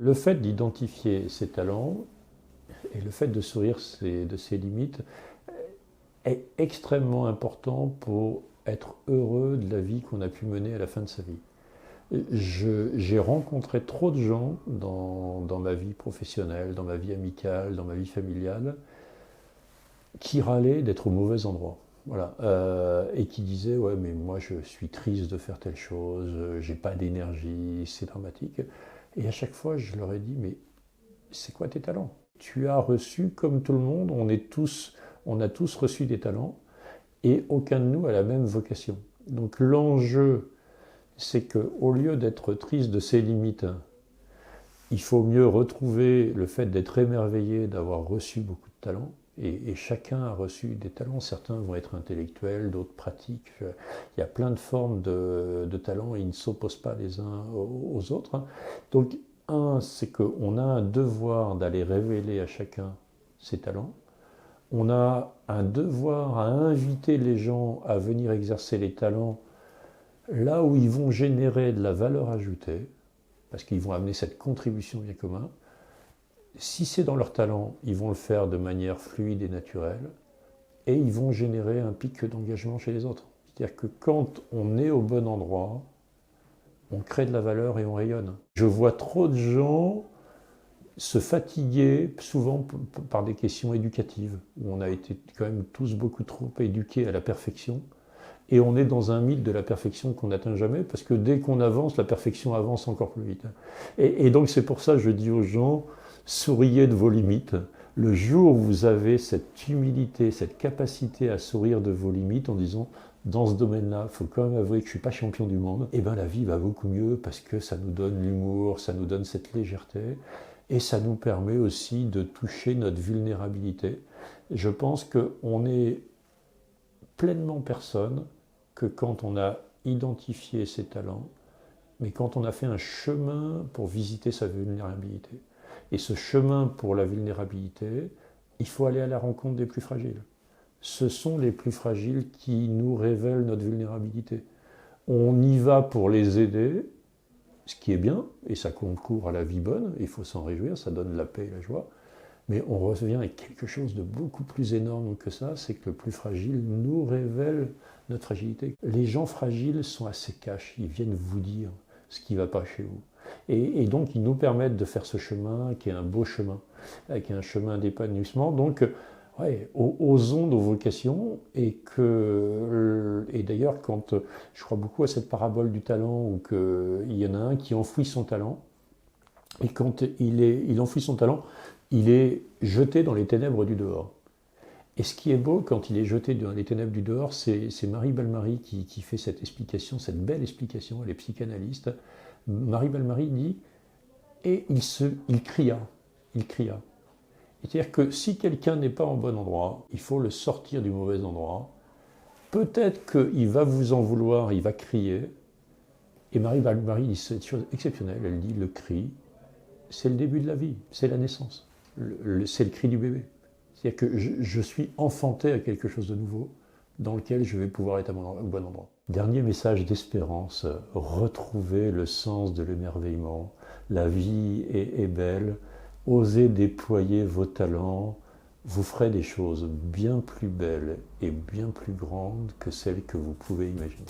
Le fait d'identifier ses talents et le fait de sourire de ses limites est extrêmement important pour être heureux de la vie qu'on a pu mener à la fin de sa vie. J'ai rencontré trop de gens dans ma vie professionnelle, dans ma vie amicale, dans ma vie familiale, qui râlaient d'être au mauvais endroit. Voilà. Et qui disaient, ouais, mais moi je suis triste de faire telle chose, j'ai pas d'énergie, c'est dramatique. Et à chaque fois, je leur ai dit, mais c'est quoi tes talents? Tu as reçu, comme tout le monde, on a tous reçu des talents, et aucun de nous a la même vocation. Donc l'enjeu, c'est qu'au lieu d'être triste de ses limites, il faut mieux retrouver le fait d'être émerveillé d'avoir reçu beaucoup de talents. Et chacun a reçu des talents. Certains vont être intellectuels, d'autres pratiques. Il y a plein de formes de talents et ils ne s'opposent pas les uns aux autres. Donc, c'est qu'on a un devoir d'aller révéler à chacun ses talents. On a un devoir à inviter les gens à venir exercer les talents là où ils vont générer de la valeur ajoutée, parce qu'ils vont amener cette contribution bien commun. Si c'est dans leur talent, ils vont le faire de manière fluide et naturelle, et ils vont générer un pic d'engagement chez les autres. C'est-à-dire que quand on est au bon endroit, on crée de la valeur et on rayonne. Je vois trop de gens se fatiguer, souvent par des questions éducatives, où on a été quand même tous beaucoup trop éduqués à la perfection, et on est dans un mythe de la perfection qu'on n'atteint jamais, parce que dès qu'on avance, la perfection avance encore plus vite. Et donc c'est pour ça que je dis aux gens, souriez de vos limites. Le jour où vous avez cette humilité, cette capacité à sourire de vos limites en disant, dans ce domaine-là, il faut quand même avouer que je ne suis pas champion du monde, et bien la vie va beaucoup mieux parce que ça nous donne l'humour, ça nous donne cette légèreté, et ça nous permet aussi de toucher notre vulnérabilité. Je pense qu'on est pleinement personne que quand on a identifié ses talents, mais quand on a fait un chemin pour visiter sa vulnérabilité. Et ce chemin pour la vulnérabilité, il faut aller à la rencontre des plus fragiles. Ce sont les plus fragiles qui nous révèlent notre vulnérabilité. On y va pour les aider, ce qui est bien, et ça concourt à la vie bonne, il faut s'en réjouir, ça donne la paix et la joie. Mais on revient avec quelque chose de beaucoup plus énorme que ça, c'est que le plus fragile nous révèle notre fragilité. Les gens fragiles sont assez cash, ils viennent vous dire ce qui ne va pas chez vous. Et donc ils nous permettent de faire ce chemin qui est un beau chemin, qui est un chemin d'épanouissement. Donc ouais, osons nos vocations et d'ailleurs quand je crois beaucoup à cette parabole du talent où il y en a un qui enfouit son talent et quand il enfouit son talent, il est jeté dans les ténèbres du dehors. Et ce qui est beau quand il est jeté dans les ténèbres du dehors, c'est Marie Balmary qui fait cette explication, cette belle explication, elle est psychanalyste. Marie Balmary dit, et il cria. C'est-à-dire que si quelqu'un n'est pas en bon endroit, il faut le sortir du mauvais endroit. Peut-être qu'il va vous en vouloir, il va crier. Et Marie Balmary dit cette chose exceptionnelle, elle dit, le cri, c'est le début de la vie, c'est la naissance. C'est le cri du bébé. C'est-à-dire que je suis enfanté à quelque chose de nouveau dans lequel je vais pouvoir être au bon endroit. Dernier message d'espérance, retrouvez le sens de l'émerveillement. La vie est belle, osez déployer vos talents, vous ferez des choses bien plus belles et bien plus grandes que celles que vous pouvez imaginer.